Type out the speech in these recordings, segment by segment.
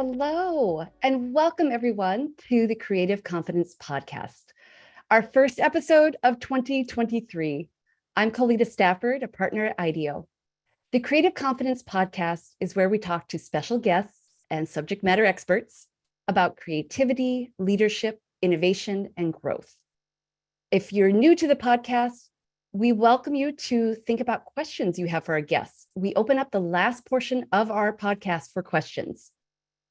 Hello, and welcome everyone to the Creative Confidence Podcast, our first episode of 2023. I'm Colita Stafford, a partner at IDEO. The Creative Confidence Podcast is where we talk to special guests and subject matter experts about creativity, leadership, innovation, and growth. If you're new to the podcast, we welcome you to think about questions you have for our guests. We open up the last portion of our podcast for questions.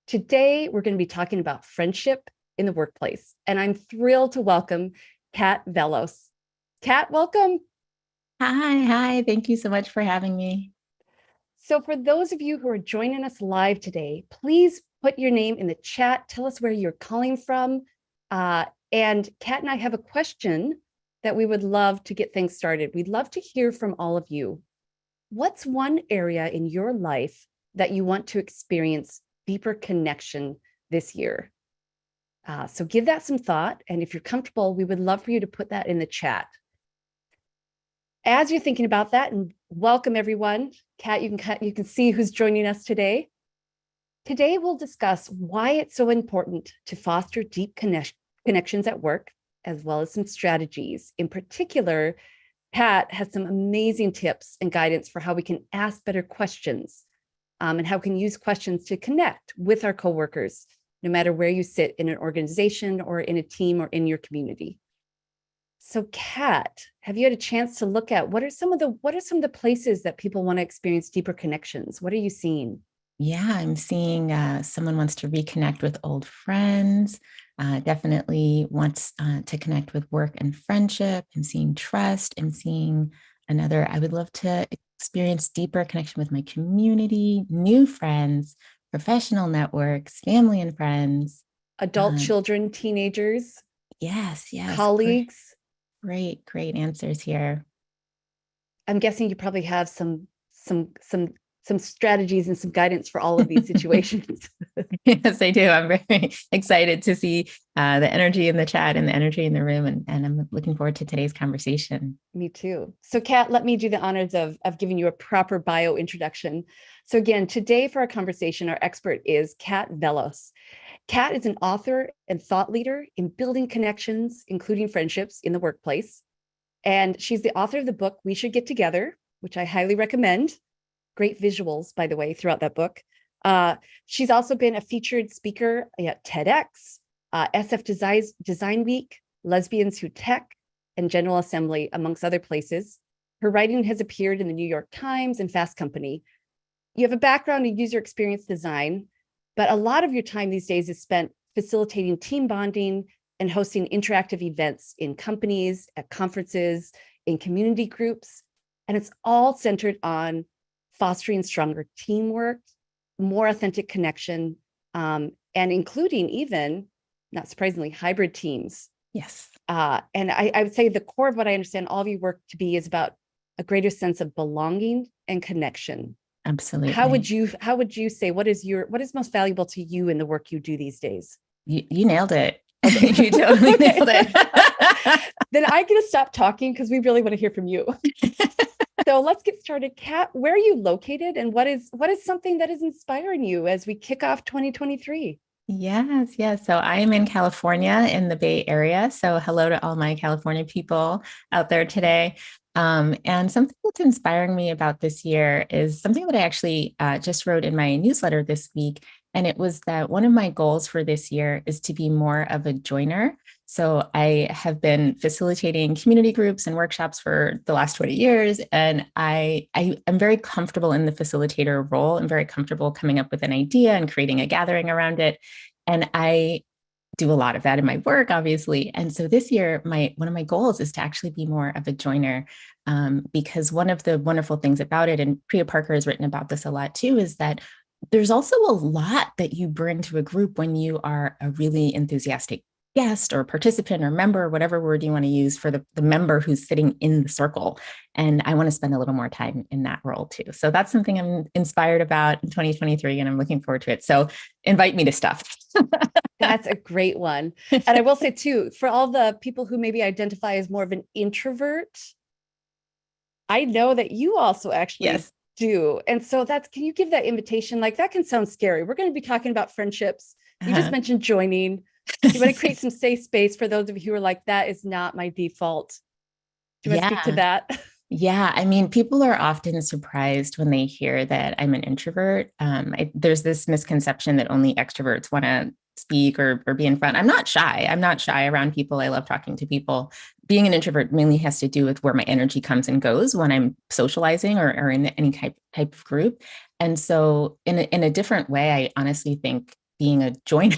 Today, we're going to be talking about friendship in the workplace, and I'm thrilled to welcome Kat Vellos. Kat, welcome. Hi. Thank you so much for having me. So for those of you who are joining us live today, please put your name in the chat. Tell us where you're calling from. And Kat and I have a question that we would love to get things started. We'd love to hear from all of you. What's one area in your life that you want to experience deeper connection this year? So give that some thought. And if you're comfortable, we would love for you to put that in the chat. As you're thinking about that, and welcome everyone. Kat, you can see who's joining us today. Today, we'll discuss why it's so important to foster deep connections at work, as well as some strategies. In particular, Kat has some amazing tips and guidance for how we can ask better questions and how we can use questions to connect with our coworkers, no matter where you sit in an organization or in a team or in your community. So Kat, have you had a chance to look at what are some of the places that people want to experience deeper connections? What are you seeing? Yeah, I'm seeing someone wants to reconnect with old friends, definitely wants to connect with work and friendship. I'm seeing trust. I'm seeing another, I would love to experience deeper connection with my community, new friends, professional networks, family and friends. Adult children, teenagers. Yes. Colleagues. Great answers here. I'm guessing you probably have some strategies and some guidance for all of these situations. Yes, I do. I'm very excited to see the energy in the chat and the energy in the room. And I'm looking forward to today's conversation. Me too. So Kat, let me do the honors of giving you a proper bio introduction. So again, today for our conversation, our expert is Kat Vellos. Kat is an author and thought leader in building connections, including friendships in the workplace. And she's the author of the book, We Should Get Together, which I highly recommend. Great visuals, by the way, throughout that book. She's also been a featured speaker at TEDx, SF Design Week, Lesbians Who Tech, and General Assembly, amongst other places. Her writing has appeared in the New York Times and Fast Company. You have a background in user experience design, but a lot of your time these days is spent facilitating team bonding and hosting interactive events in companies, at conferences, in community groups. And it's all centered on fostering stronger teamwork, more authentic connection, and including even, not surprisingly, hybrid teams. Yes. And I would say the core of what I understand all of your work to be is about a greater sense of belonging and connection. Absolutely. How would you say what is most valuable to you in the work you do these days? You nailed it. Okay. You totally nailed it. Then I'm going to stop talking because we really want to hear from you. So let's get started. Kat, where are you located and what is something that is inspiring you as we kick off 2023? Yes. So I am in California in the Bay Area. So hello to all my California people out there today. And something that's inspiring me about this year is something that I actually just wrote in my newsletter this week. And it was that one of my goals for this year is to be more of a joiner. So I have been facilitating community groups and workshops for the last 20 years. And I am very comfortable in the facilitator role. I'm very comfortable coming up with an idea and creating a gathering around it. And I do a lot of that in my work, obviously. And so this year, one of my goals is to actually be more of a joiner, because one of the wonderful things about it, and Priya Parker has written about this a lot too, is that there's also a lot that you bring to a group when you are a really enthusiastic guest or participant or member, whatever word you want to use for the member who's sitting in the circle. And I want to spend a little more time in that role too. So that's something I'm inspired about in 2023, and I'm looking forward to it. So invite me to stuff. That's a great one. And I will say too, for all the people who maybe identify as more of an introvert, I know that you also actually do. And so can you give that invitation? Like that can sound scary. We're going to be talking about friendships. You just Uh-huh. mentioned joining. Do you want to create some safe space for those of you who are like, that is not my default? Do you want to speak to Yeah. that? Yeah, I mean, people are often surprised when they hear that I'm an introvert. There's this misconception that only extroverts want to speak or be in front. I'm not shy. I'm not shy around people. I love talking to people. Being an introvert mainly has to do with where my energy comes and goes when I'm socializing or in any type of group. And so, in a different way, I honestly think being a joiner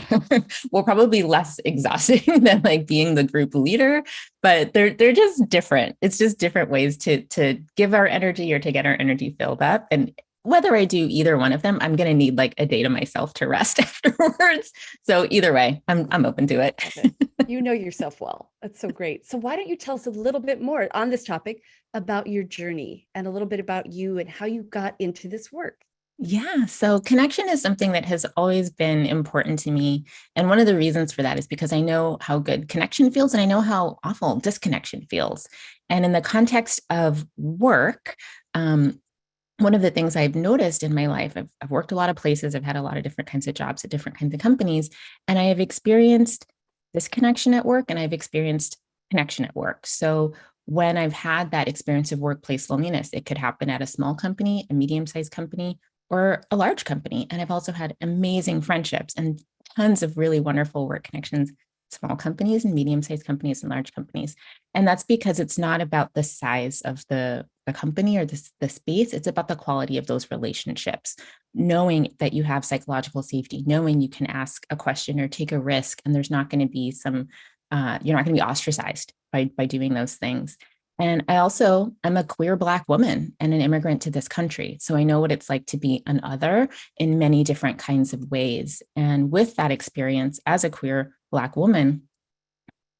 will probably be less exhausting than like being the group leader, but they're just different. It's just different ways to give our energy or to get our energy filled up. And whether I do either one of them, I'm going to need like a day to myself to rest afterwards. So either way, I'm open to it. Love it. You know yourself well. That's so great. So why don't you tell us a little bit more on this topic about your journey and a little bit about you and how you got into this work? Yeah. So connection is something that has always been important to me. And one of the reasons for that is because I know how good connection feels and I know how awful disconnection feels. And in the context of work, one of the things I've noticed in my life, I've worked a lot of places, I've had a lot of different kinds of jobs at different kinds of companies, and I have experienced disconnection at work and I've experienced connection at work. So when I've had that experience of workplace loneliness, it could happen at a small company, a medium-sized company, or a large company. And I've also had amazing friendships and tons of really wonderful work connections, small companies and medium-sized companies and large companies. And that's because it's not about the size of the company or the space. It's about the quality of those relationships, knowing that you have psychological safety, knowing you can ask a question or take a risk, and there's not going to be you're not going to be ostracized by doing those things. And I'm a queer Black woman and an immigrant to this country. So I know what it's like to be an other in many different kinds of ways. And with that experience as a queer Black woman,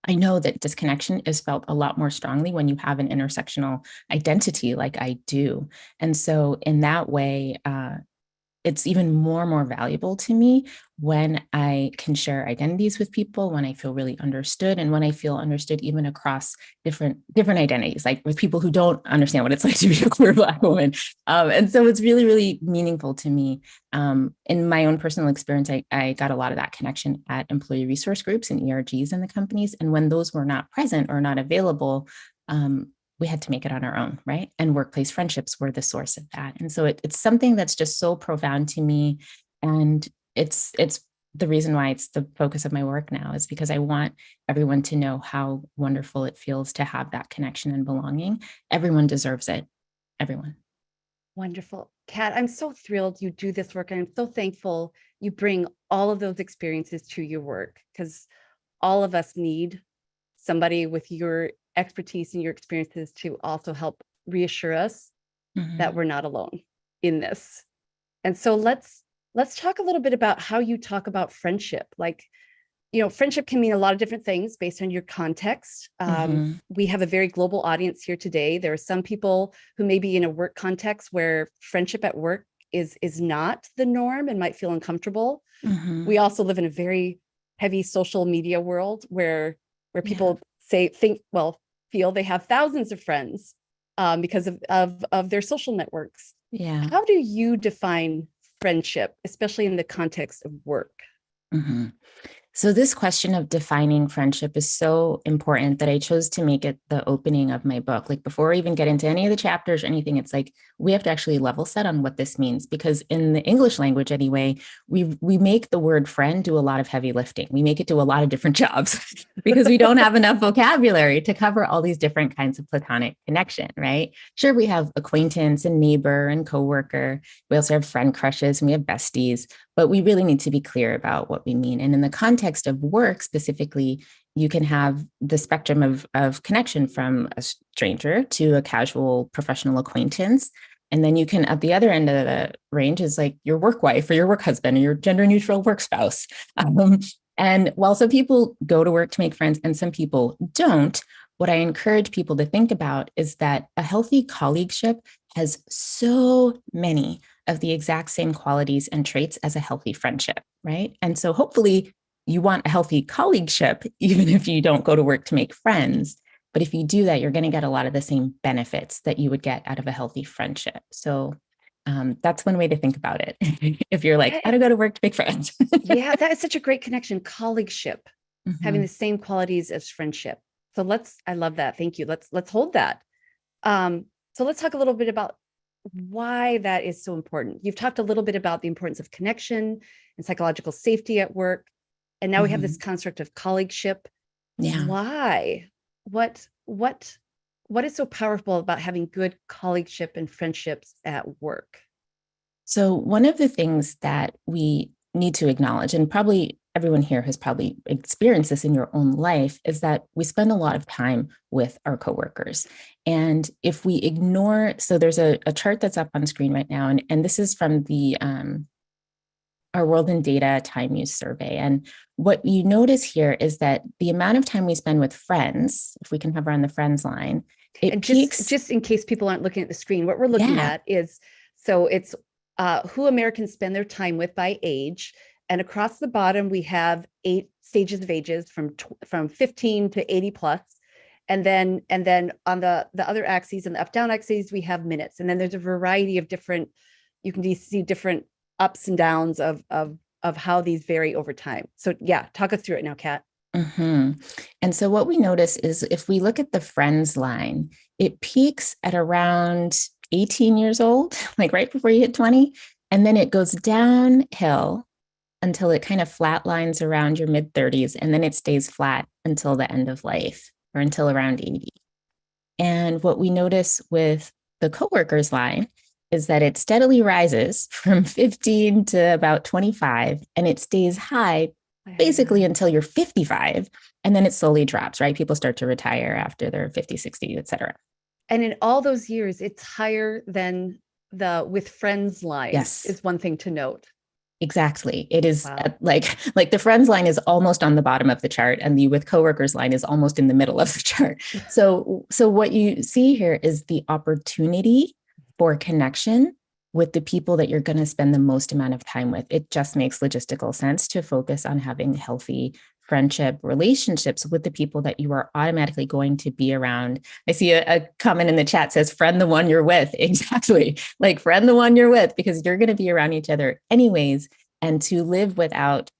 I know that disconnection is felt a lot more strongly when you have an intersectional identity like I do. And so, in that way, it's even more valuable to me when I can share identities with people, when I feel really understood, and when I feel understood even across different identities, like with people who don't understand what it's like to be a queer Black woman. And so it's really meaningful to me. In my own personal experience, I got a lot of that connection at employee resource groups and ERGs in the companies, and when those were not present or not available, we had to make it on our own, right? And workplace friendships were the source of that. And so it's something that's just so profound to me. And it's the reason why it's the focus of my work now, is because I want everyone to know how wonderful it feels to have that connection and belonging. Everyone deserves it. Everyone. Wonderful. Kat, I'm so thrilled you do this work. And I'm so thankful you bring all of those experiences to your work, because all of us need somebody with your expertise and your experiences to also help reassure us that we're not alone in this. And so let's talk a little bit about how you talk about friendship. Like, friendship can mean a lot of different things based on your context. We have a very global audience here today. There are some people who may be in a work context where friendship at work is not the norm and might feel uncomfortable. We also live in a very heavy social media world where people feel they have thousands of friends because of their social networks. Yeah. How do you define friendship, especially in the context of work? Mm-hmm. So this question of defining friendship is so important that I chose to make it the opening of my book. Like before I even get into any of the chapters or anything, it's like we have to actually level set on what this means, because in the English language anyway, we make the word friend do a lot of heavy lifting. We make it do a lot of different jobs because we don't have enough vocabulary to cover all these different kinds of platonic connection, right? Sure, we have acquaintance and neighbor and coworker. We also have friend crushes and we have besties, but we really need to be clear about what we mean. And in the context of work specifically, you can have the spectrum of connection from a stranger to a casual professional acquaintance. And then you can, at the other end of the range, is like your work wife or your work husband or your gender neutral work spouse. And while some people go to work to make friends and some people don't, what I encourage people to think about is that a healthy colleagueship has so many of the exact same qualities and traits as a healthy friendship, right? And so hopefully you want a healthy colleagueship, even if you don't go to work to make friends. But if you do that, you're going to get a lot of the same benefits that you would get out of a healthy friendship. So That's one way to think about it. If you're like, Yeah, how to go to work to make friends. yeah, that is such a great connection. Colleagueship, having Mhm. the same qualities as friendship. So I love that. Thank you. Let's hold that. So let's talk a little bit about why that is so important. You've talked a little bit about the importance of connection and psychological safety at work. And now we have this Mhm. construct of colleagueship. Yeah. Why? What is so powerful about having good colleagueship and friendships at work? So, one of the things that we need to acknowledge, and probably everyone here has probably experienced this in your own life, is that we spend a lot of time with our coworkers. And if we ignore, so there's a chart that's up on screen right now, and this is from the our World in Data Time Use Survey. And what you notice here is that the amount of time we spend with friends, if we can hover on the friends line, it And peaks. just in case people aren't looking at the screen, what we're looking Yeah. at is so it's who Americans spend their time with by age. And across the bottom, we have 8 stages of ages from 15 to 80 plus. And then on the other axes and the up down axes, we have minutes. And then there's a variety of different, you can see different ups and downs of how these vary over time. So yeah, talk us through it now, Kat. Mhm. And so what we notice is if we look at the friends line, it peaks at around 18 years old, like right before you hit 20, and then it goes downhill until it kind of flatlines around your mid 30s, and then it stays flat until the end of life or until around 80. And what we notice with the coworkers line is that it steadily rises from 15 to about 25, and it stays high basically until you're 55. And then it slowly drops, right? People start to retire after they're 50, 60, et cetera. And in all those years, it's higher than the with friends line Yes, is one thing to note. exactly. It is Wow. like the friends line is almost on the bottom of the chart, and the with coworkers line is almost in the middle of the chart. So what you see here is the opportunity for connection with the people that you're going to spend the most amount of time with. It just makes logistical sense to focus on having healthy friendship relationships with the people that you are automatically going to be around. I see a comment in the chat says, friend the one you're with. Exactly. Like, friend the one you're with, because you're going to be around each other anyways. And to live without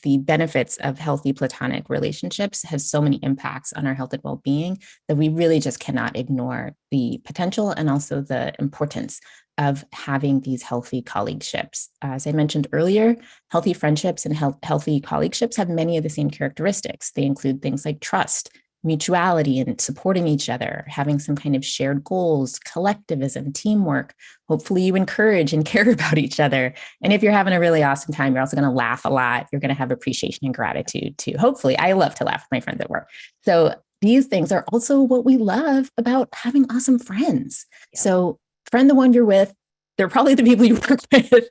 the benefits of healthy platonic relationships has so many impacts on our health and well-being that we really just cannot ignore the potential and also the importance of having these healthy colleagueships. As I mentioned earlier, healthy friendships and healthy colleagueships have many of the same characteristics. They include things like trust, mutuality, and supporting each other, having some kind of shared goals, collectivism, teamwork. Hopefully, you encourage and care about each other. And if you're having a really awesome time, you're also going to laugh a lot. You're going to have appreciation and gratitude too. Hopefully, I love to laugh with my friends at work. So these things are also what we love about having awesome friends. Yep. So friend the one you're with, they're probably the people you work with.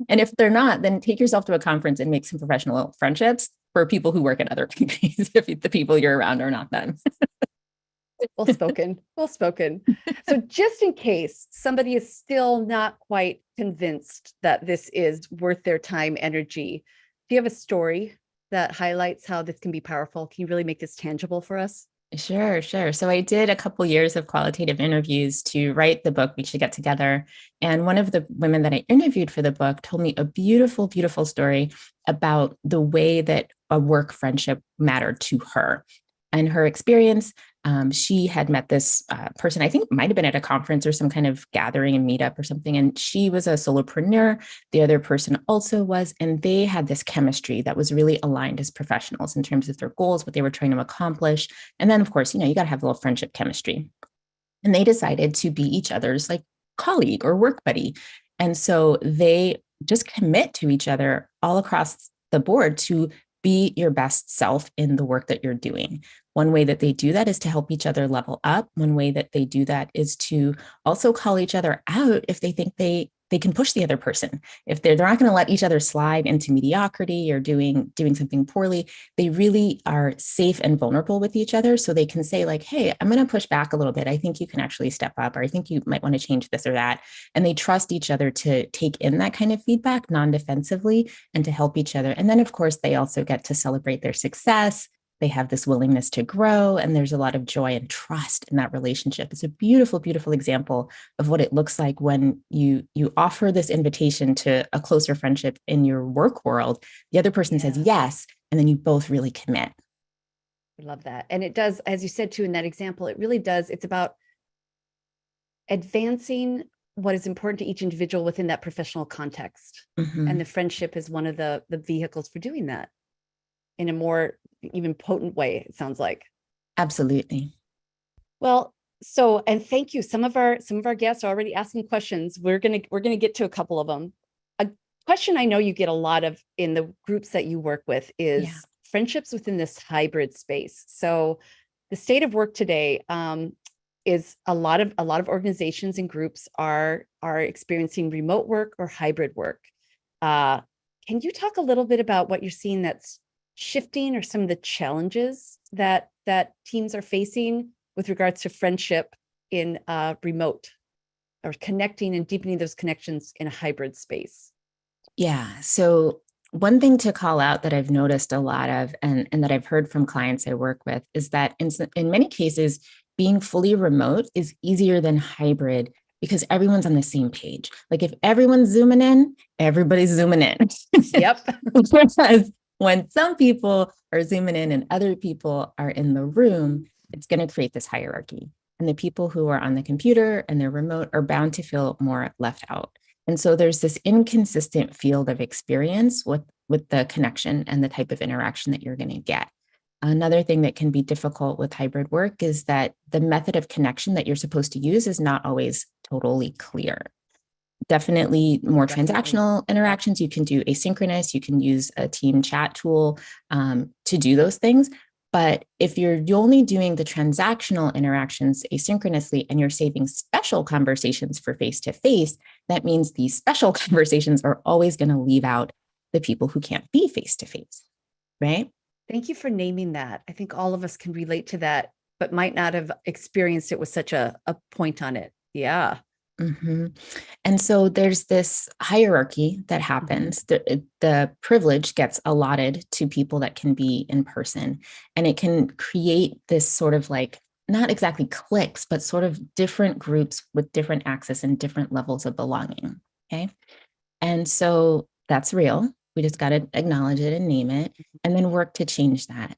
And if they're not, then take yourself to a conference and make some professional friendships for people who work at other companies if the people you're around are not them. Well spoken. Well spoken. So just in case somebody is still not quite convinced that this is worth their time, energy, do you have a story that highlights how this can be powerful? Can you really make this tangible for us? Sure, sure. So I did a couple years of qualitative interviews to write the book We Should Get Together. And one of the women that I interviewed for the book told me a beautiful, beautiful story about the way that a work friendship mattered to her. And her experience, she had met this person, I think it might have been at a conference or some kind of gathering and meetup or something. And she was a solopreneur. The other person also was, and they had this chemistry that was really aligned as professionals in terms of their goals, what they were trying to accomplish. And then, of course, you got to have a little friendship chemistry. And they decided to be each other's like colleague or work buddy. And so they just commit to each other all across the board to be your best self in the work that you're doing. One way that they do that is to help each other level up. One way that they do that is to also call each other out if they think they can push the other person. If they're not going to let each other slide into mediocrity or doing something poorly, they really are safe and vulnerable with each other. So they can say like, hey, I'm going to push back a little bit. I think you can actually step up, or I think you might want to change this or that. And they trust each other to take in that kind of feedback non-defensively and to help each other. And then, of course, they also get to celebrate their success, They have this willingness to grow, and there's a lot of joy and trust in that relationship. It's a beautiful, beautiful example of what it looks like when you offer this invitation to a closer friendship in your work world. The other person says yes, and then you both really commit. I love that. And it does, as you said too, in that example, it really does. It's about advancing what is important to each individual within that professional context. Mm-hmm. And the friendship is one of the vehicles for doing that in a more even potent way, it sounds like. Absolutely. Well, so, and thank you. Some of our guests are already asking questions. We're gonna get to a couple of them. A question I know you get a lot of in the groups that you work with is friendships within this hybrid space. So the state of work today is a lot of organizations and groups are experiencing remote work or hybrid work. Can you talk a little bit about what you're seeing that's shifting, or some of the challenges that teams are facing with regards to friendship in remote, or connecting and deepening those connections in a hybrid space? Yeah. So one thing to call out that I've noticed a lot of, and that I've heard from clients I work with, is that in many cases, being fully remote is easier than hybrid because everyone's on the same page. Like if everyone's zooming in, everybody's zooming in. Yep. Whereas when some people are zooming in and other people are in the room, it's going to create this hierarchy. And the people who are on the computer and they're remote are bound to feel more left out. And so there's this inconsistent field of experience with the connection and the type of interaction that you're going to get. Another thing that can be difficult with hybrid work is that the method of connection that you're supposed to use is not always totally clear. Definitely more transactional interactions. You can do asynchronous, you can use a team chat tool to do those things. But if you're only doing the transactional interactions asynchronously and you're saving special conversations for face-to-face, that means these special conversations are always going to leave out the people who can't be face-to-face, right? Thank you for naming that. I think all of us can relate to that, but might not have experienced it with such a point on it. Yeah. Mm-hmm. And so there's this hierarchy that happens. The privilege gets allotted to people that can be in person, and it can create this sort of like, not exactly cliques, but sort of different groups with different access and different levels of belonging. Okay. And so that's real. We just got to acknowledge it and name it, and then work to change that.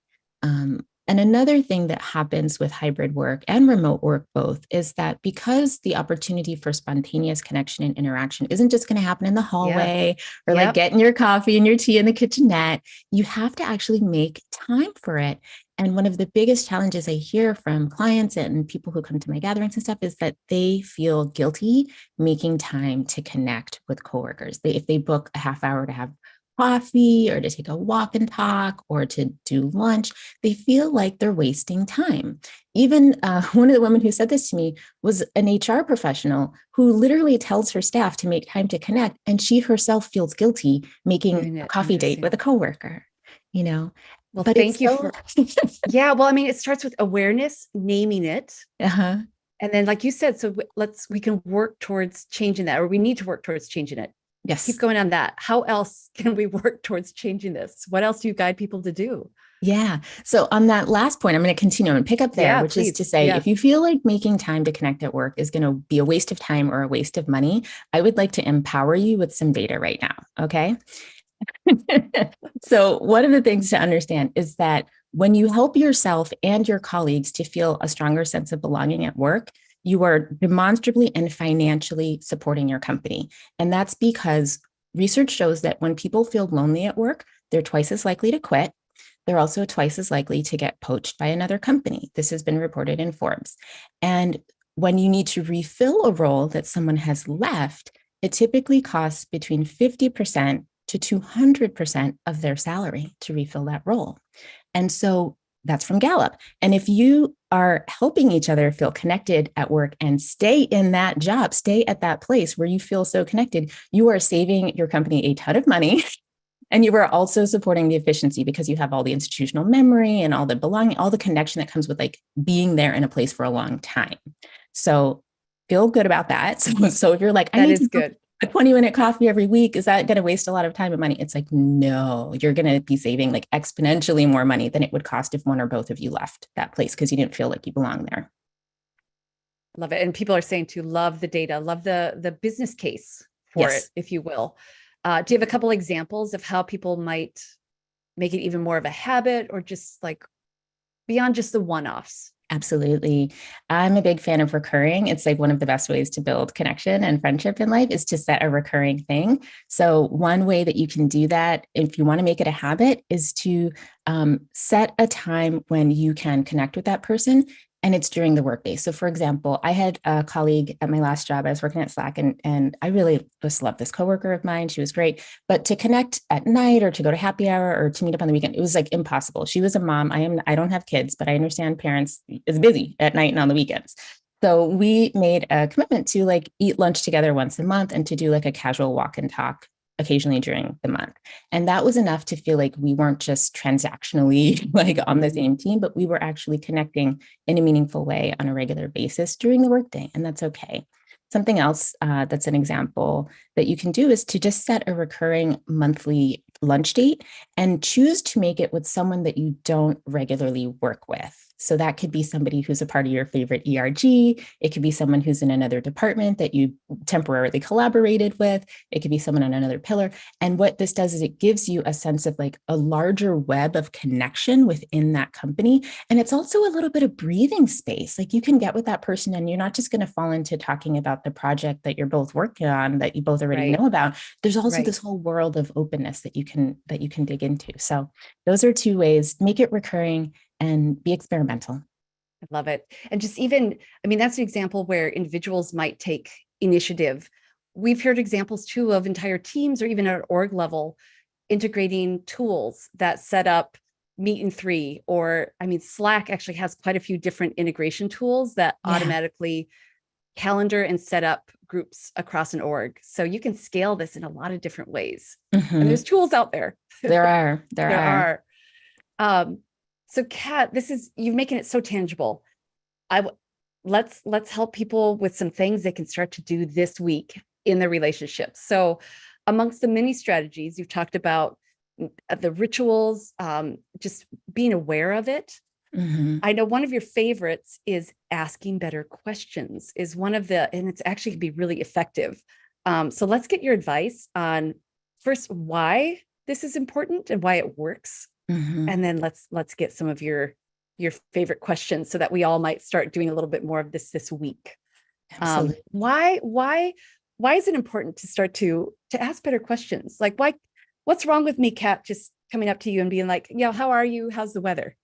And another thing that happens with hybrid work and remote work both is that because the opportunity for spontaneous connection and interaction isn't just going to happen in the hallway or like getting your coffee and your tea in the kitchenette, you have to actually make time for it. And one of the biggest challenges I hear from clients and people who come to my gatherings and stuff is that they feel guilty making time to connect with coworkers. If they book a half hour to have coffee or to take a walk and talk or to do lunch, they feel like they're wasting time. Even one of the women who said this to me was an HR professional who literally tells her staff to make time to connect, and she herself feels guilty making a coffee date with a coworker, you know? Well, but thank you for, yeah. Well, I mean, it starts with awareness, naming it. And then, like you said, so we can work towards changing that, or we need to work towards changing it. Yes. Keep going on that. How else can we work towards changing this? What else do you guide people to do? Yeah. So on that last point, I'm going to continue and pick up there, which is to say, if you feel like making time to connect at work is going to be a waste of time or a waste of money, I would like to empower you with some data right now. Okay. So one of the things to understand is that when you help yourself and your colleagues to feel a stronger sense of belonging at work, you are demonstrably and financially supporting your company. And that's because research shows that when people feel lonely at work, they're twice as likely to quit. They're also twice as likely to get poached by another company. This has been reported in Forbes. And when you need to refill a role that someone has left, it typically costs between 50% to 200% of their salary to refill that role. And so that's from Gallup. And if you are helping each other feel connected at work and stay in that job, stay at that place where you feel so connected, you are saving your company a ton of money. And you are also supporting the efficiency because you have all the institutional memory and all the belonging, all the connection that comes with like being there in a place for a long time. So feel good about that. So if you're like, I need to a 20-minute coffee every week, is that going to waste a lot of time and money? It's like, no, you're going to be saving like exponentially more money than it would cost if one or both of you left that place because you didn't feel like you belong there. Love it. And people are saying to love the data, love the business case for it, Yes. if you will. Do you have a couple examples of how people might make it even more of a habit or just like beyond just the one-offs? Absolutely. I'm a big fan of recurring. It's like one of the best ways to build connection and friendship in life is to set a recurring thing. So, one way that you can do that, if you want to make it a habit, is to set a time when you can connect with that person. And it's during the workday. So, for example, I had a colleague at my last job. I was working at Slack, and I really just loved this coworker of mine. She was great. But to connect at night or to go to happy hour or to meet up on the weekend, it was like impossible. She was a mom. I don't have kids, but I understand parents is busy at night and on the weekends. So we made a commitment to like eat lunch together once a month and to do like a casual walk and talk occasionally during the month. And that was enough to feel like we weren't just transactionally like on the same team, but we were actually connecting in a meaningful way on a regular basis during the workday. And that's okay. Something else that's an example that you can do is to just set a recurring monthly lunch date and choose to make it with someone that you don't regularly work with. So that could be somebody who's a part of your favorite ERG. It could be someone who's in another department that you temporarily collaborated with. It could be someone on another pillar. And what this does is it gives you a sense of like a larger web of connection within that company. And it's also a little bit of breathing space. Like you can get with that person and you're not just going to fall into talking about the project that you're both working on that you both already know about. There's also this whole world of openness that you can dig into. So those are two ways. Make it recurring and be experimental. I love it. And just even, I mean, that's an example where individuals might take initiative. We've heard examples too of entire teams or even at org level integrating tools that set up meet in three, or I mean, Slack actually has quite a few different integration tools that automatically calendar and set up groups across an org. So you can scale this in a lot of different ways. And there's tools out there. There are. There are. So Kat, this is you making it so tangible. Let's help people with some things they can start to do this week in their relationships. So amongst the many strategies you've talked about, the rituals, just being aware of it. I know one of your favorites is asking better questions is one of the, and it's actually can be really effective. So let's get your advice on first why this is important and why it works. And then let's get some of your favorite questions so that we all might start doing a little bit more of this week. Why is it important to start to ask better questions? Like what's wrong with me, Kat, just coming up to you and being like, yeah, how are you? How's the weather?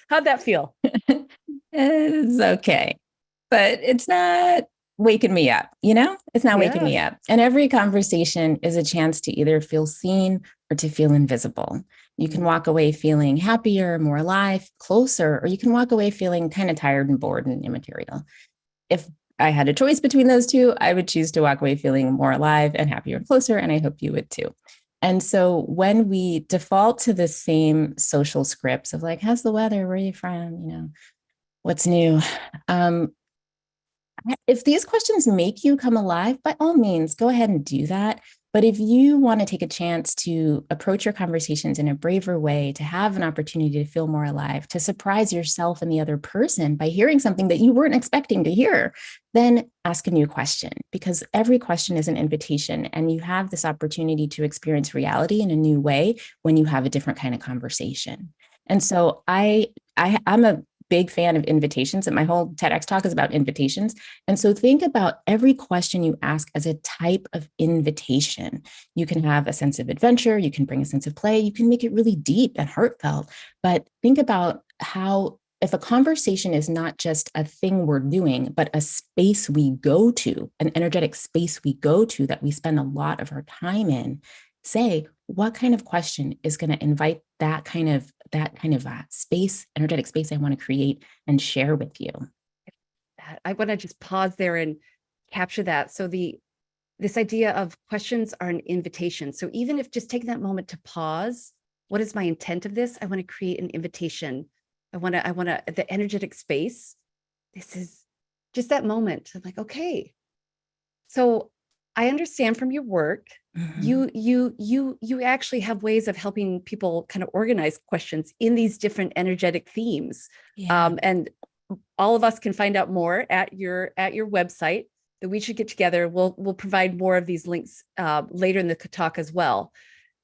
How'd that feel? It's okay, but it's not waking me up, you know? It's not waking me up. And every conversation is a chance to either feel seen or to feel invisible. You can walk away feeling happier, more alive, closer, or you can walk away feeling kind of tired and bored and immaterial. If I had a choice between those two, I would choose to walk away feeling more alive and happier and closer, and I hope you would too. And so when we default to the same social scripts of like, how's the weather? Where are you from? You know, what's new? If these questions make you come alive, by all means, go ahead and do that. But if you want to take a chance to approach your conversations in a braver way, to have an opportunity to feel more alive, to surprise yourself and the other person by hearing something that you weren't expecting to hear, then ask a new question, because every question is an invitation and you have this opportunity to experience reality in a new way when you have a different kind of conversation. And so I'm a big fan of invitations, and my whole TEDx talk is about invitations. And so think about every question you ask as a type of invitation. You can have a sense of adventure, you can bring a sense of play, you can make it really deep and heartfelt. But think about how, if a conversation is not just a thing we're doing, but a space we go to, an energetic space we go to that we spend a lot of our time in, say, what kind of question is going to invite that kind of space, energetic space I want to create and share with you. I want to just pause there and capture that. So this idea of questions are an invitation. So even if just taking that moment to pause, what is my intent of this? I want to create an invitation. I want to the energetic space. This is just that moment. I'm like, okay, So I understand from your work, Mhm. you actually have ways of helping people kind of organize questions in these different energetic themes. Yeah. And all of us can find out more at your website that we should get together. We'll provide more of these links later in the talk as well.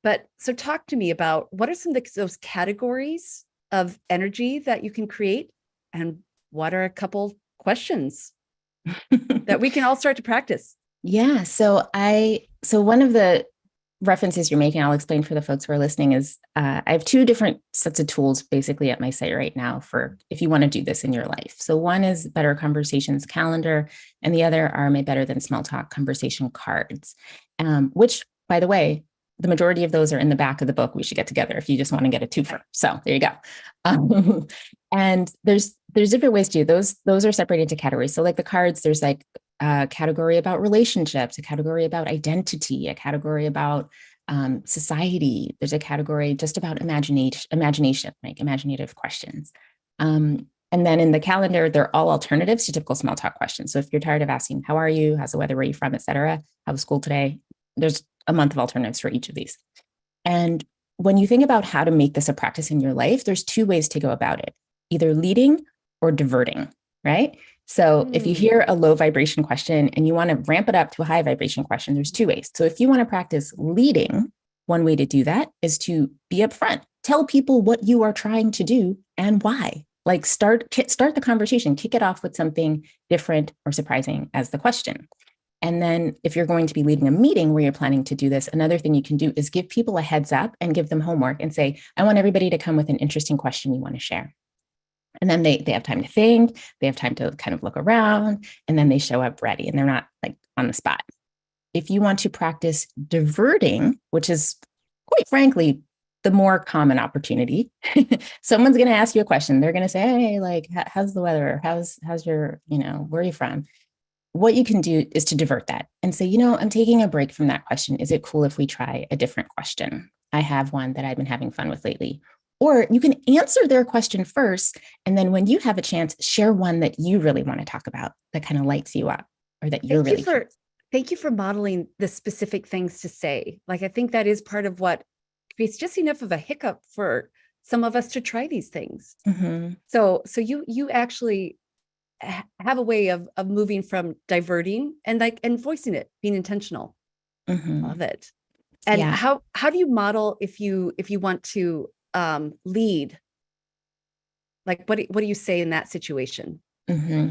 But so talk to me about what are some of those categories of energy that you can create, and what are a couple questions that we can all start to practice? Yeah. So one of the references you're making, I'll explain for the folks who are listening, is I have two different sets of tools basically at my site right now for if you want to do this in your life. So one is Better Conversations Calendar, and the other are my Better Than Small Talk conversation cards, which, by the way, the majority of those are in the back of the book. We should get together if you just want to get a twofer. So there you go. And there's different ways to do those. Those are separated into categories. So like the cards, there's like a category about relationships, a category about identity, a category about society. There's a category just about imagination, like imaginative questions. And then in the calendar, they're all alternatives to typical small talk questions. So if you're tired of asking, how are you? How's the weather? Where are you from? Et cetera. How was school today? There's a month of alternatives for each of these. And when you think about how to make this a practice in your life, there's two ways to go about it, either leading or diverting, right? So if you hear a low vibration question and you want to ramp it up to a high vibration question, there's two ways. So if you want to practice leading, one way to do that is to be upfront. Tell people what you are trying to do and why. Like start the conversation, kick it off with something different or surprising as the question. And then if you're going to be leading a meeting where you're planning to do this, another thing you can do is give people a heads up and give them homework and say, I want everybody to come with an interesting question you want to share. And then they have time to think, they have time to kind of look around, and then they show up ready and they're not like on the spot. If you want to practice diverting, which is quite frankly the more common opportunity, someone's going to ask you a question. They're going to say, hey, like, how's the weather? How's your, where are you from? What you can do is to divert that and say, I'm taking a break from that question. Is it cool if we try a different question? I have one that I've been having fun with lately. Or you can answer their question first. And then when you have a chance, share one that you really want to talk about that kind of lights you up or that you're really curious. Thank you for modeling the specific things to say. Like, I think that is part of what creates just enough of a hiccup for some of us to try these things. Mm-hmm. So you actually have a way of moving from diverting and voicing it, being intentional. Mm-hmm. Love it. And Yeah. how do you model if you want to lead? Like, what do you say in that situation? Mm-hmm.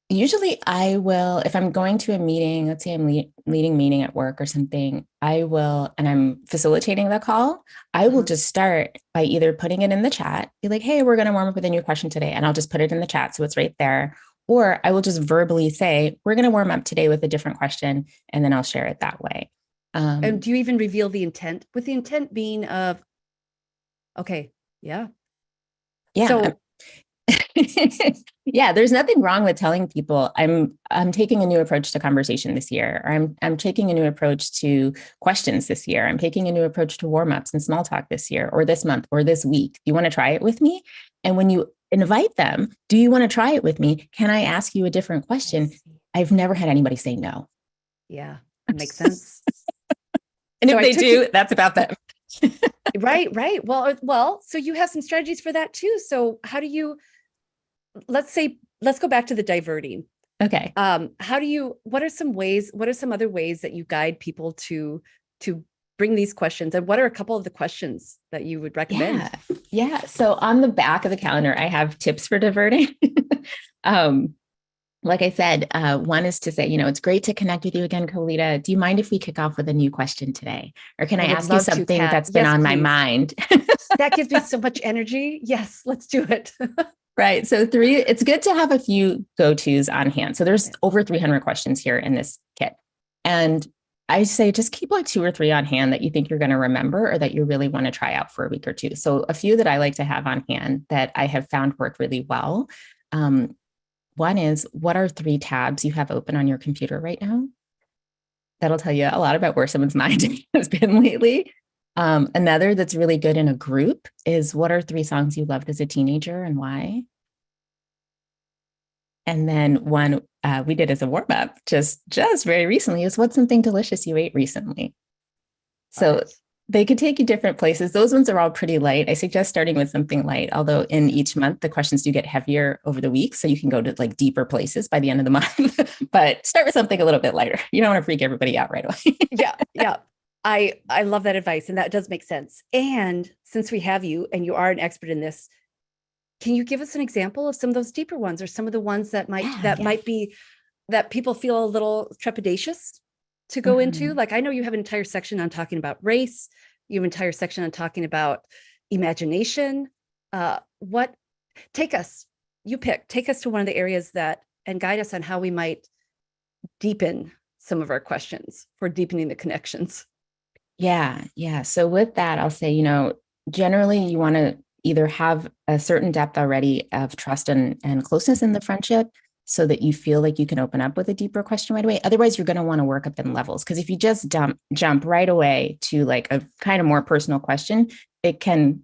Usually I will, if I'm going to a meeting, let's say I'm leading meeting at work or something, I will, and I'm facilitating the call, I will just start by either putting it in the chat, be like, hey, we're going to warm up with a new question today. And I'll just put it in the chat. So it's right there. Or I will just verbally say, we're going to warm up today with a different question. And then I'll share it that way. And do you even reveal the intent, with the intent being of, okay, yeah. Yeah. So yeah, there's nothing wrong with telling people I'm taking a new approach to conversation this year, or I'm taking a new approach to questions this year. I'm taking a new approach to warm-ups and small talk this year, or this month, or this week. Do you want to try it with me? And when you invite them, do you want to try it with me? Can I ask you a different question? I've never had anybody say no. Yeah, that makes sense. And so if they do, that's about them. Right. Well, so you have some strategies for that too. So how do you, let's go back to the diverting. Okay. What are some other ways that you guide people to bring these questions? And what are a couple of the questions that you would recommend? Yeah. So on the back of the calendar, I have tips for diverting. Like I said, one is to say, it's great to connect with you again, Colita. Do you mind if we kick off with a new question today? Or can I ask you something that's been on my mind? That gives me so much energy. Yes, let's do it. Right. So it's good to have a few go-tos on hand. So there's over 300 questions here in this kit. And I say just keep like 2 or 3 on hand that you think you're going to remember or that you really want to try out for a week or two. So a few that I like to have on hand that I have found work really well. One is, what are 3 tabs you have open on your computer right now? That'll tell you a lot about where someone's mind has been lately. Another that's really good in a group is, what are 3 songs you loved as a teenager and why? And then one we did as a warm up just very recently is what's something delicious you ate recently. Love So it. they could take you different places. Those ones are all pretty light. I suggest starting with something light, although in each month, the questions do get heavier over the week. So you can go to like deeper places by the end of the month, but start with something a little bit lighter. You don't want to freak everybody out right away. Yeah, yeah. I love that advice, and that does make sense. And since we have you and you are an expert in this, can you give us an example of some of those deeper ones or some of the ones that might be that people feel a little trepidatious to go into? Mhm. Like, I know you have an entire section on talking about race, you have an entire section on talking about imagination. What take us, take us to one of the areas that and guide us on how we might deepen some of our questions for deepening the connections. Yeah, yeah. So with that, I'll say, generally you want to either have a certain depth already of trust and closeness in the friendship so that you feel like you can open up with a deeper question right away. Otherwise, you're going to want to work up in levels. Because if you just jump right away to like a kind of more personal question, it can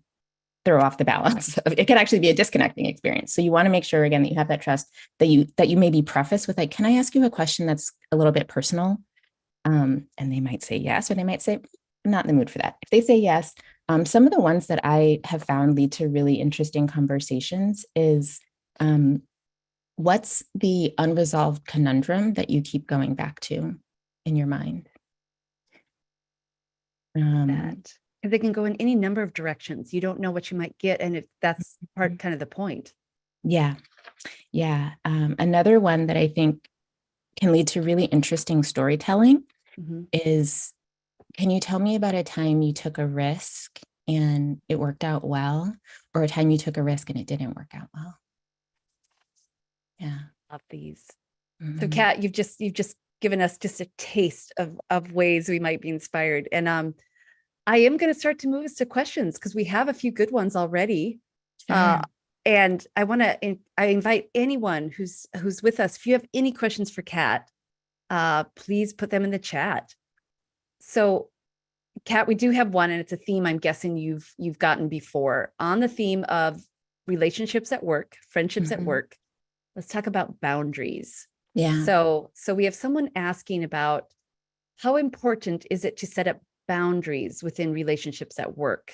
throw off the balance. It can actually be a disconnecting experience. So you want to make sure again that you have that trust that you maybe preface with like, can I ask you a question that's a little bit personal? And they might say yes, or they might say, I'm not in the mood for that. If they say yes, some of the ones that I have found lead to really interesting conversations is what's the unresolved conundrum that you keep going back to in your mind? That they can go in any number of directions. You don't know what you might get. And if that's part kind of the point. Yeah. Yeah. Another one that I think can lead to really interesting storytelling is, can you tell me about a time you took a risk and it worked out well, or a time you took a risk and it didn't work out well? Yeah. Love these. So Mhm. Kat, you've just given us just a taste of ways we might be inspired. And I am going to start to move us to questions because we have a few good ones already. Sure. And I invite anyone who's with us, if you have any questions for Kat, please put them in the chat. So Kat, we do have one, and it's a theme I'm guessing you've gotten before on the theme of relationships at work, friendships at Mhm. work. Let's talk about boundaries. Yeah. So we have someone asking about how important is it to set up boundaries within relationships at work?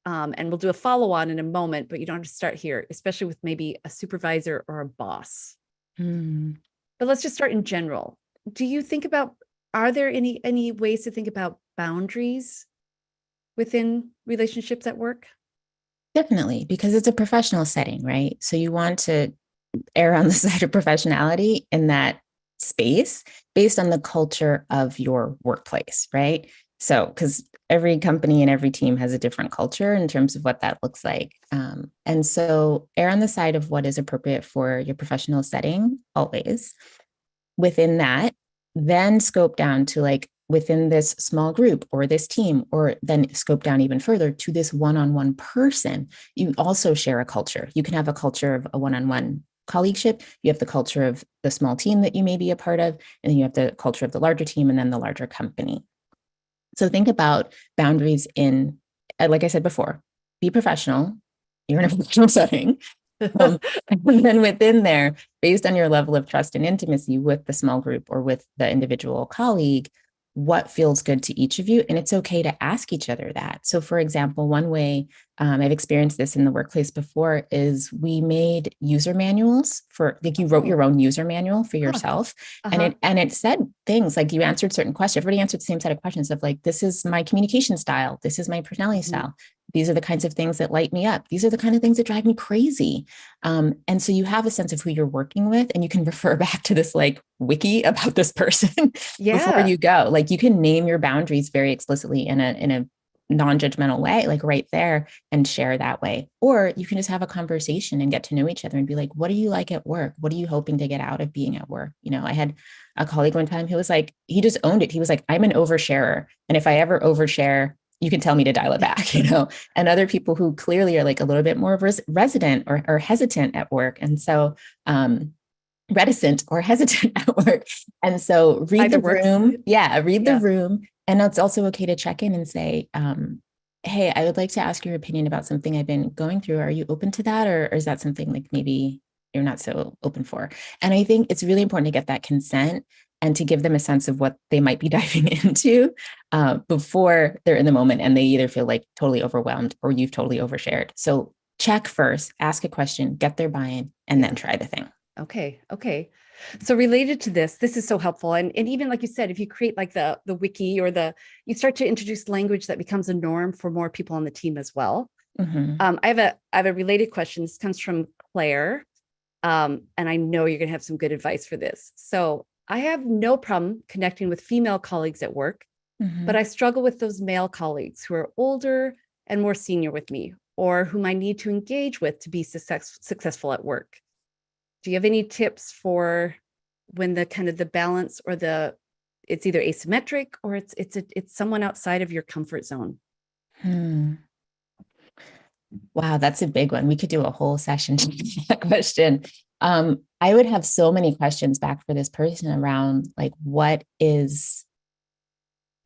And we'll do a follow on in a moment, but you don't have to start here, especially with maybe a supervisor or a boss. Mm. But let's just start in general. Do you think about, are there any ways to think about boundaries within relationships at work? Definitely, because it's a professional setting, right? So you want to err on the side of professionality in that space based on the culture of your workplace, right? So, because every company and every team has a different culture in terms of what that looks like. And so, err on the side of what is appropriate for your professional setting always. Within that, then scope down to like within this small group or this team, or then scope down even further to this one-on-one person. You also share a culture. You can have a culture of a one-on-one colleagueship. You have the culture of the small team that you may be a part of, and then you have the culture of the larger team and then the larger company. So think about boundaries in, like I said before, be professional. You're in a professional setting. And then within there, based on your level of trust and intimacy with the small group or with the individual colleague, what feels good to each of you. And it's okay to ask each other that. So, for example, one way I've experienced this in the workplace before is we made user manuals for like you wrote your own user manual for Huh. yourself. Uh-huh. And it said things like you answered certain questions. Everybody answered the same set of questions of like, this is my communication style. This is my personality style. These are the kinds of things that light me up. These are the kind of things that drive me crazy. And so you have a sense of who you're working with, and you can refer back to this like wiki about this person before Yeah. you go. Like you can name your boundaries very explicitly in a non-judgmental way, like right there, and share that way. Or you can just have a conversation and get to know each other and be like, what do you like at work? What are you hoping to get out of being at work? I had a colleague one time who was like, he just owned it. He was like, I'm an oversharer. And if I ever overshare, you can tell me to dial it back, and other people who clearly are like a little bit more resident or hesitant at work. And so, reticent or hesitant at work. And so read Either the works. room. Yeah, read the Yeah. room. And it's also okay to check in and say, hey, I would like to ask your opinion about something I've been going through. Are you open to that? Or is that something like maybe so open for. And I think it's really important to get that consent and to give them a sense of what they might be diving into before they're in the moment and they either feel like totally overwhelmed or you've totally overshared. So check first, ask a question, get their buy-in, and then try the thing. Okay. So related to this is so helpful. And even like you said, if you create like the wiki or you start to introduce language that becomes a norm for more people on the team as well. Mm-hmm. I have a related question. This comes from Claire. And I know you're going to have some good advice for this. So I have no problem connecting with female colleagues at work, but I struggle with those male colleagues who are older and more senior with me, or whom I need to engage with to be successful at work. Do you have any tips for when the kind of the balance or it's either asymmetric or it's someone outside of your comfort zone? Wow, that's a big one. We could do a whole session to that question. I would have so many questions back for this person around like what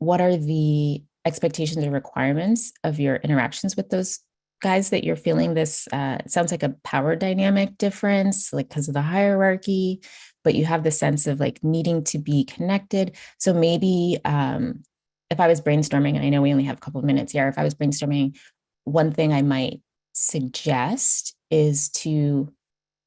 are the expectations or requirements of your interactions with those guys that you're feeling this, it sounds like a power dynamic difference, like because of the hierarchy, but you have the sense of like needing to be connected. So maybe if I was brainstorming, and I know we only have a couple of minutes here, if I was brainstorming, one thing I might suggest is to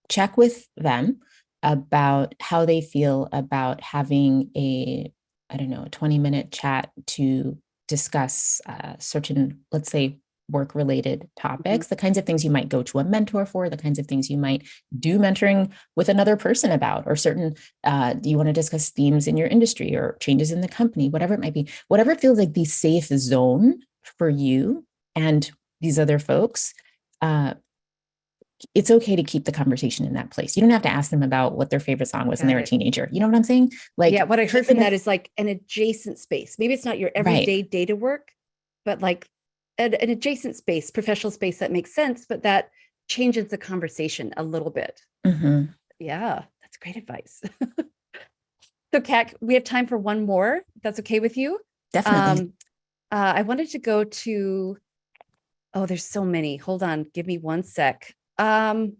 check with them about how they feel about having a 20-minute chat to discuss certain, let's say, work-related topics, the kinds of things you might go to a mentor for, the kinds of things you might do mentoring with another person about, or certain, do you want to discuss themes in your industry or changes in the company, whatever it might be, whatever feels like the safe zone for you and these other folks. It's okay to keep the conversation in that place. You don't have to ask them about what their favorite song was when they were a teenager. You know what I'm saying? Like, yeah, what I heard from that is like an adjacent space. Maybe it's not your everyday data work, but like an adjacent space, professional space that makes sense, but that changes the conversation a little bit. Yeah, that's great advice. So Kat, we have time for one more. If that's okay with you? Definitely. I wanted to go to, there's so many. Hold on, give me one sec. There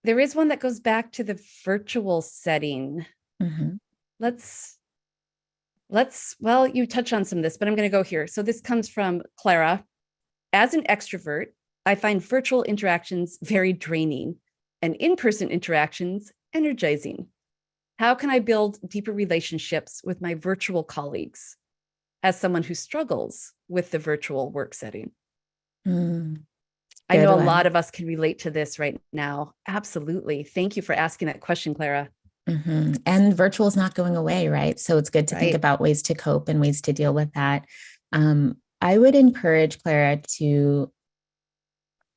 is one that goes back to the virtual setting. Well, you touch on some of this, but I'm going to go here. So this comes from Clara. As an extrovert, I find virtual interactions very draining and in-person interactions energizing. How can I build deeper relationships with my virtual colleagues as someone who struggles with the virtual work setting? I know a lot of us can relate to this right now. Absolutely. Thank you for asking that question, Clara. And virtual is not going away, right? So it's good to think about ways to cope and ways to deal with that. I would encourage Clara to,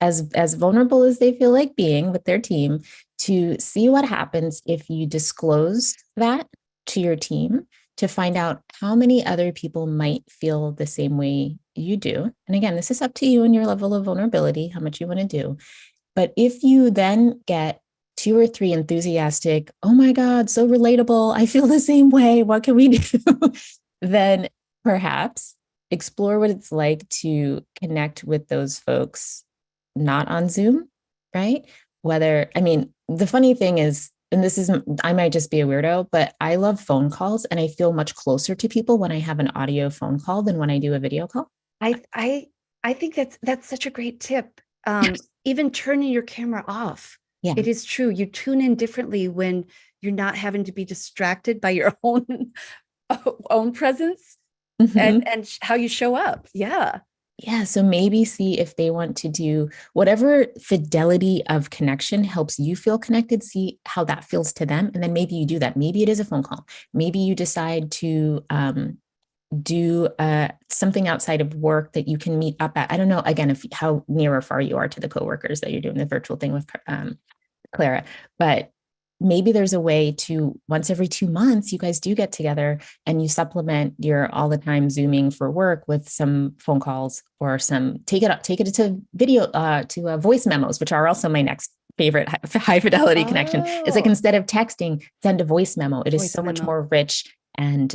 as vulnerable as they feel like being with their team, to see what happens if you disclose that to your team, to find out how many other people might feel the same way you do. And again, this is up to you and your level of vulnerability, how much you want to do. But if you then get 2 or 3 enthusiastic, oh my God, so relatable, I feel the same way, what can we do? Then perhaps explore what it's like to connect with those folks not on Zoom, right? The funny thing is, and I might just be a weirdo, but I love phone calls and I feel much closer to people when I have an audio phone call than when I do a video call. I think that's such a great tip. Even turning your camera off. Yeah. It is true. You tune in differently when you're not having to be distracted by your own presence and how you show up. Yeah. Yeah. So maybe see if they want to do whatever fidelity of connection helps you feel connected, see how that feels to them. And then maybe you do that. Maybe it is a phone call. Maybe you decide to do something outside of work that you can meet up at. I don't know, again, how near or far you are to the coworkers that you're doing the virtual thing with Clara, but maybe there's a way to once every 2 months, you guys do get together and you supplement your all the time Zooming for work with some phone calls or take it to video, to voice memos, which are also my next favorite high fidelity connection. It's like instead of texting, send a voice memo. It is so much more rich and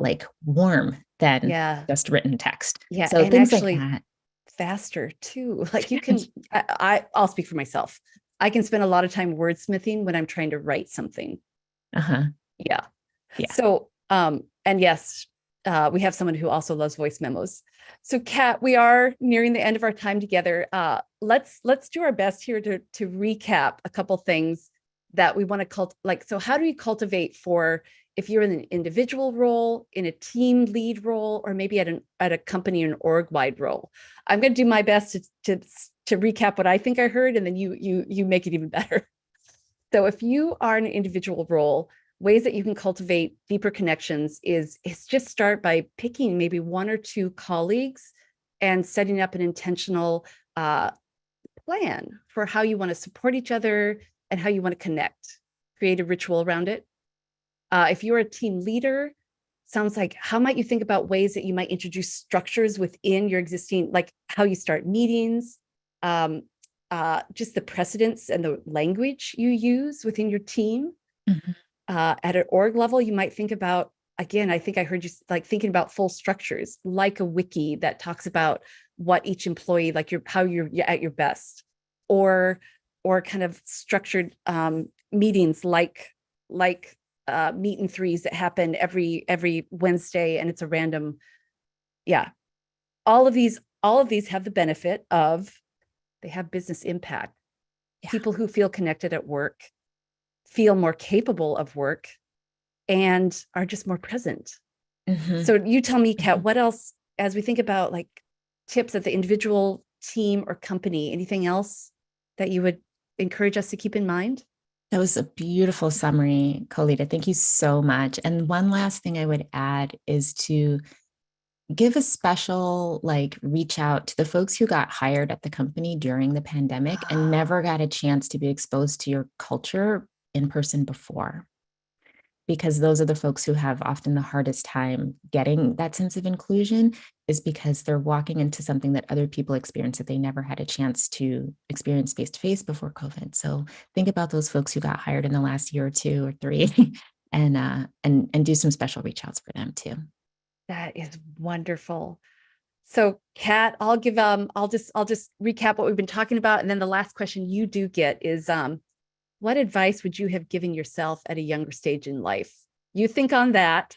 like warm than just written text. Yeah. So and things actually like that. faster too. Like you can, I'll speak for myself. I can spend a lot of time wordsmithing when I'm trying to write something. Uh-huh. Yeah. Yeah. So, and yes, we have someone who also loves voice memos. So, Kat, we are nearing the end of our time together. Let's do our best here to recap a couple things that we want to So, how do you cultivate for if you're in an individual role, in a team lead role, or maybe at a company or an org wide role? I'm going to do my best to recap what I think I heard, and then you make it even better. So, if you are in an individual role, ways that you can cultivate deeper connections is just start by picking maybe one or two colleagues and setting up an intentional plan for how you want to support each other and how you want to connect. Create a ritual around it. If you're a team leader, sounds like how might you think about ways that you might introduce structures within your existing, like how you start meetings, um, just the precedents and the language you use within your team. Mhm. At an org level, you might think about, again, I think I heard you like thinking about full structures, like a wiki that talks about what each employee, like how you're at your best, or kind of structured meetings like meet and threes that happen every Wednesday, and it's a random. Yeah, all of these have the benefit of they have business impact. Yeah. People who feel connected at work feel more capable of work and are just more present. Mhm. So you tell me, Kat, Mhm. what else, as we think about like tips at the individual, team, or company, anything else that you would encourage us to keep in mind? That was a beautiful summary, Colita. Thank you so much. And one last thing I would add is to give a special reach out to the folks who got hired at the company during the pandemic and never got a chance to be exposed to your culture in person before, because those are the folks who have often the hardest time getting that sense of inclusion, is because they're walking into something that other people experience that they never had a chance to experience face to face before COVID. So think about those folks who got hired in the last year or two or three and do some special reach outs for them too. That is wonderful. So, Kat, I'll just recap what we've been talking about, and then the last question you do get is what advice would you have given yourself at a younger stage in life? You think on that.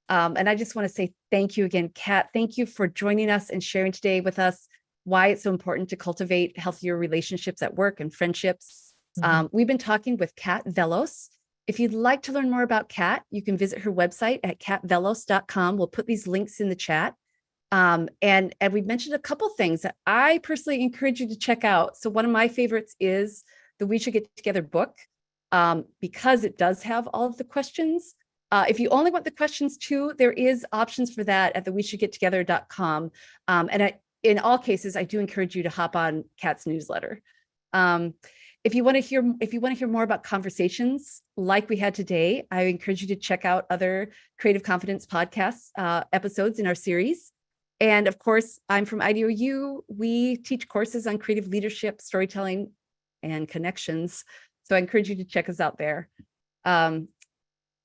And I just want to say thank you again, Kat. Thank you for joining us and sharing today with us why it's so important to cultivate healthier relationships at work and friendships. We've been talking with Kat Vellos. If you'd like to learn more about Kat, you can visit her website at katvellos.com. We'll put these links in the chat. And we've mentioned a couple things that I personally encourage you to check out. So one of my favorites is the We Should Get Together book, because it does have all of the questions. If you only want the questions too, there is options for that at the weshouldgettogether.com. In all cases, I do encourage you to hop on Kat's newsletter. If you want to hear more about conversations like we had today, I encourage you to check out other Creative Confidence podcast episodes in our series. And of course, I'm from IDEO. We teach courses on creative leadership, storytelling, and connections. So I encourage you to check us out there.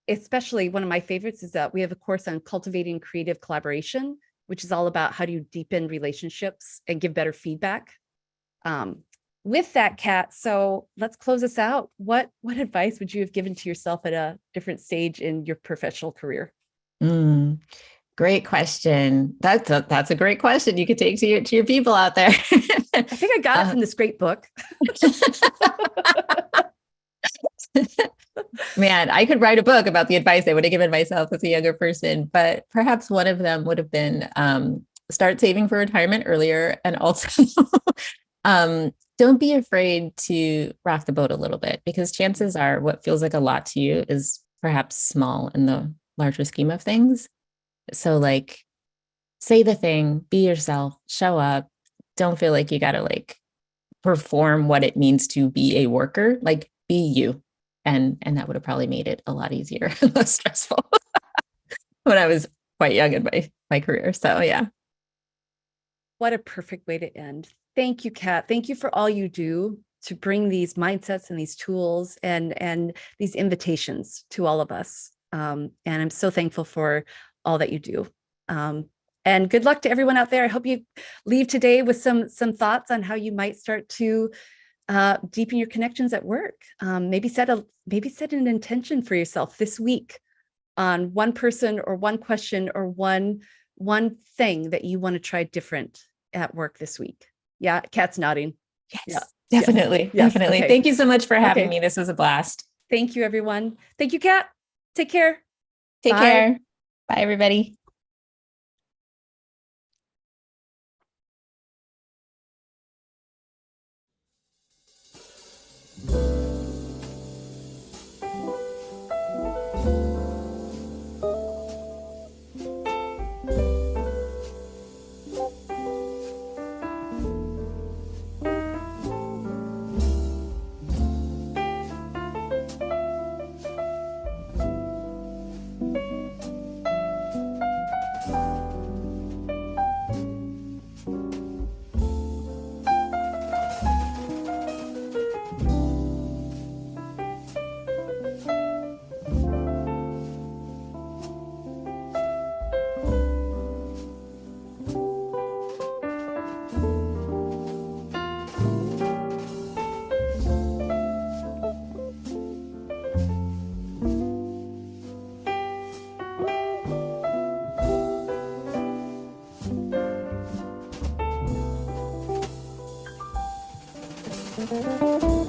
Especially one of my favorites is that we have a course on cultivating creative collaboration, which is all about how do you deepen relationships and give better feedback. With that, Kat, so let's close this out. What advice would you have given to yourself at a different stage in your professional career? Great question. That's a great question you could take to your people out there. I think I got it from this great book. Man, I could write a book about the advice I would have given myself as a younger person, but perhaps one of them would have been start saving for retirement earlier, and also don't be afraid to rock the boat a little bit, because chances are what feels like a lot to you is perhaps small in the larger scheme of things. So say the thing, be yourself, show up. Don't feel like you got to perform what it means to be a worker, be you. And that would have probably made it a lot easier and less stressful when I was quite young in my career. So yeah. What a perfect way to end. Thank you, Kat. Thank you for all you do to bring these mindsets and these tools and these invitations to all of us. And I'm so thankful for all that you do. And good luck to everyone out there. I hope you leave today with some thoughts on how you might start to deepen your connections at work. Maybe set an intention for yourself this week on one person or one question or one thing that you want to try different at work this week. Yeah, Kat's nodding. Yes, definitely. Yes. Definitely. Okay. Thank you so much for having me. This was a blast. Thank you, everyone. Thank you, Kat. Take care. Take care. Bye, everybody. Thank you.